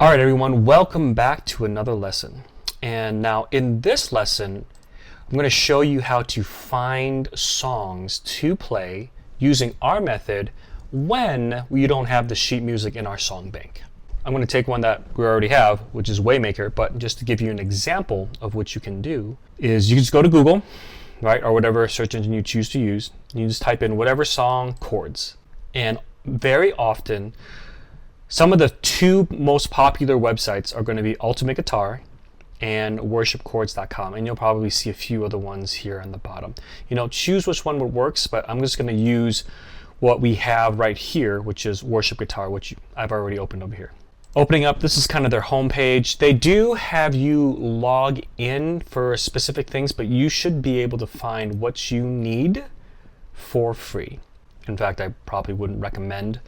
All right, everyone, welcome back to another lesson. And now in this lesson, I'm going to show you how to find songs to play using our method when we don't have the sheet music in our song bank. I'm going to take one that we already have, which is Waymaker, but just to give you an example of what you can do is you just go to Google, right, or whatever search engine you choose to use. You just type in whatever song chords. And very often, some of the two most popular websites are going to be Ultimate Guitar and worshipchords.com, and you'll probably see a few other ones here on the bottom. Choose which one works, but I'm just going to use what we have right here, which is Worship Guitar, which I've already opened over here. Opening up, this is kind of their homepage. They do have you log in for specific things, but you should be able to find what you need for free. In fact, I probably wouldn't recommend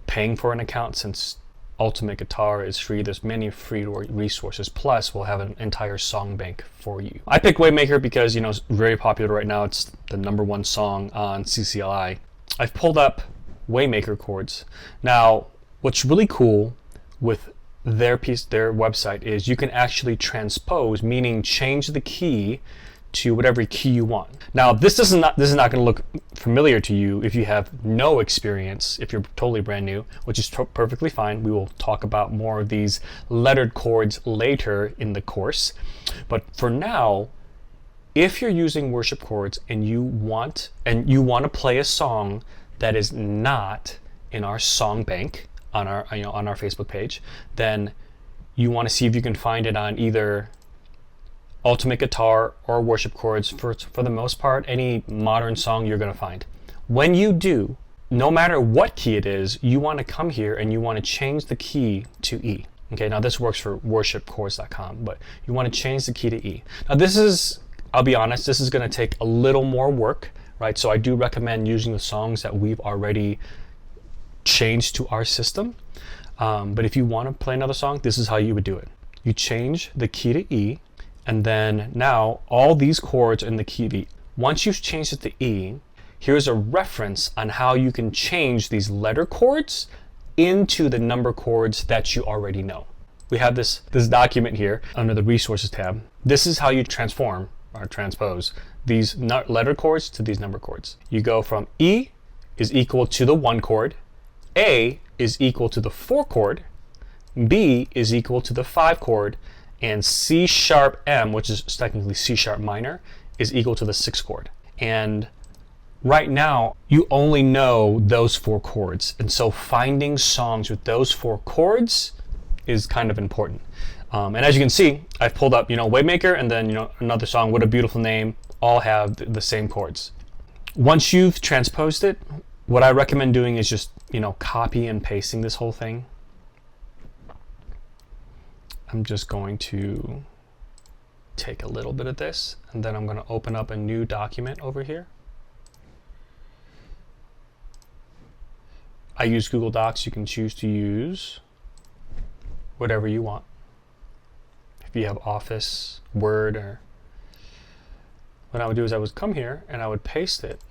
paying for an account since Ultimate Guitar is free. There's many free resources, plus we'll have an entire song bank for you. I picked Waymaker because it's very popular right now. It's the #1 song on CCLI. I've pulled up Waymaker chords. Now what's really cool with their website is you can actually transpose, meaning change the key to whatever key you want. Now this is not going to look familiar to you if you have no experience, if you're totally brand new, which is perfectly fine. We will talk about more of these lettered chords later in the course. But for now, if you're using worship chords and you want to play a song that is not in our song bank on our Facebook page, then you want to see if you can find it on either Ultimate Guitar or Worship Chords. For the most part, any modern song you're going to find. When you do, no matter what key it is, you want to come here and you want to change the key to E. Okay, now this works for worshipchords.com, but you want to change the key to E. Now I'll be honest, this is going to take a little more work, right? So I do recommend using the songs that we've already changed to our system. But if you want to play another song, this is how you would do it. You change the key to E, and then now all these chords are in the key of E. Once you've changed it to E, here's a reference on how you can change these letter chords into the number chords that you already know. We have this document here under the resources tab. This is how you transform or transpose these letter chords to these number chords. You go from E is equal to the 1 chord, A is equal to the 4 chord, B is equal to the 5 chord, and C sharp M, which is technically C sharp minor, is equal to the 6 chord. And right now, you only know those 4 chords. And so finding songs with those 4 chords is kind of important. And as you can see, I've pulled up, Waymaker, and then, another song, What a Beautiful Name, all have the same chords. Once you've transposed it, what I recommend doing is just, copy and pasting this whole thing. I'm just going to take a little bit of this, and then I'm going to open up a new document over here. I use Google Docs. You can choose to use whatever you want. If you have Office, Word, or what I would do is I would come here and I would paste it.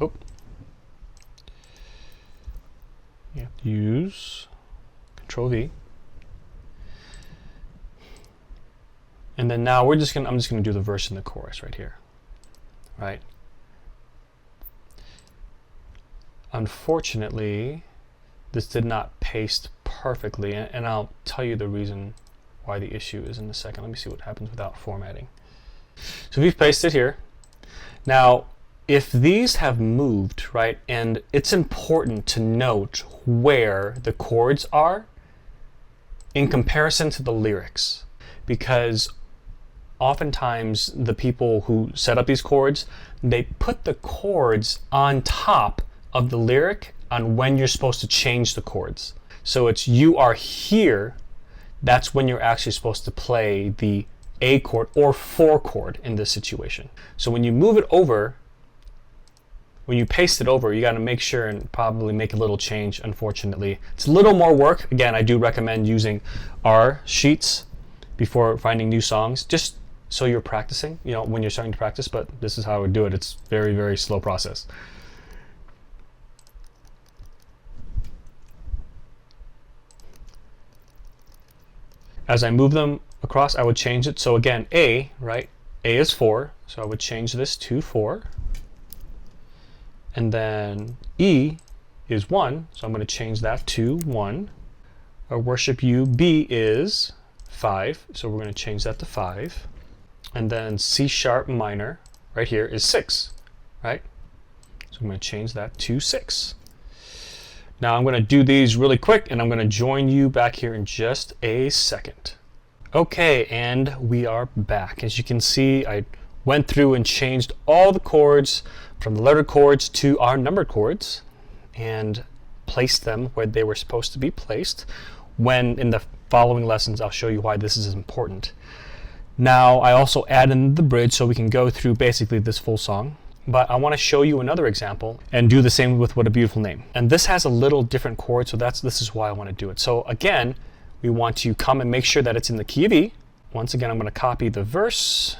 Oh. You have to use Control V. And then now I'm just gonna do the verse and the chorus right here, right? Unfortunately, this did not paste perfectly, and I'll tell you the reason why the issue is in a second. Let me see what happens without formatting. So we've pasted here. Now, if these have moved, right, and it's important to note where the chords are in comparison to the lyrics, because oftentimes the people who set up these chords, they put the chords on top of the lyric on when you're supposed to change the chords. So it's you are here, that's when you're actually supposed to play the A chord or 4 chord in this situation. So when you move it over, when you paste it over, you got to make sure and probably make a little change. Unfortunately, it's a little more work. Again, I do recommend using our sheets before finding new songs, just so you're practicing, when you're starting to practice, but this is how I would do it. It's very, very slow process. As I move them across, I would change it. So again, A, right? A is 4, so I would change this to 4. And then E is 1, so I'm going to change that to 1. Our worship you, B, is 5, so we're going to change that to 5. And then C sharp minor, right here, is 6, right? So I'm going to change that to 6. Now I'm going to do these really quick, and I'm going to join you back here in just a second. Okay, and we are back. As you can see, I went through and changed all the chords from the letter chords to our numbered chords and placed them where they were supposed to be placed. When in the following lessons, I'll show you why this is important. Now, I also add in the bridge so we can go through basically this full song. But I want to show you another example and do the same with What a Beautiful Name. And this has a little different chord, so this is why I want to do it. So again, we want to come and make sure that it's in the key of E. Once again, I'm going to copy the verse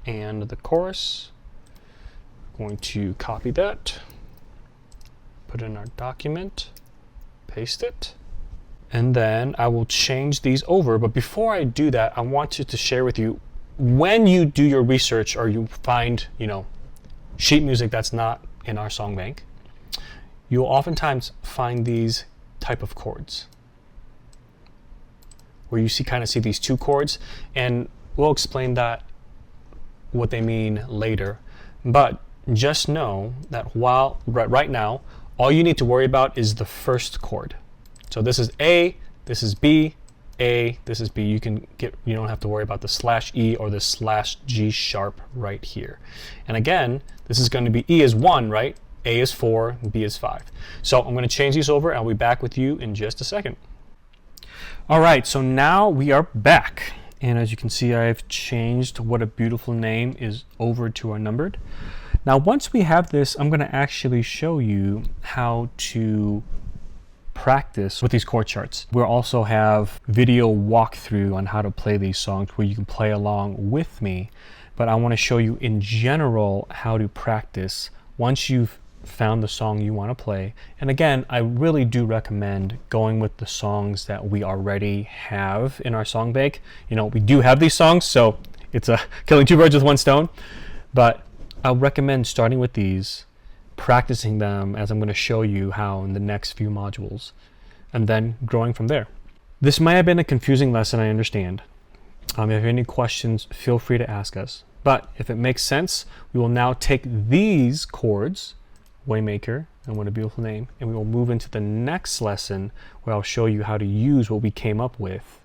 and the chorus. I'm going to copy that, put it in our document, paste it, and then I will change these over. But before I do that, I wanted to share with you, when you do your research or you find, sheet music that's not in our song bank, you'll oftentimes find these type of chords where you kind of see these two chords, and we'll explain that what they mean later. But just know that right now, all you need to worry about is the first chord. So this is A, this is B, A, this is B. You don't have to worry about the /E or the /G sharp right here. And again, this is going to be E is 1, right? A is 4, B is 5. So I'm going to change these over, and I'll be back with you in just a second. All right, so now we are back. And as you can see, I've changed What a Beautiful Name is over to our numbered. Now, once we have this, I'm going to actually show you how to practice with these chord charts. We'll also have video walkthrough on how to play these songs where you can play along with me. But I want to show you in general how to practice once you've found the song you want to play. And again, I really do recommend going with the songs that we already have in our song bank. We do have these songs, so it's killing two birds with one stone. But I recommend starting with these, practicing them as I'm going to show you how in the next few modules, and then growing from there. This might have been a confusing lesson, I understand. If you have any questions, feel free to ask us. But if it makes sense, we will now take these chords, Waymaker and What a Beautiful Name, and we will move into the next lesson where I'll show you how to use what we came up with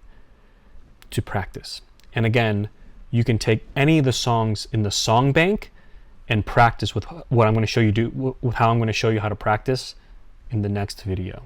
to practice. And again, you can take any of the songs in the song bank and practice with what I'm going to show you with how I'm going to show you how to practice in the next video.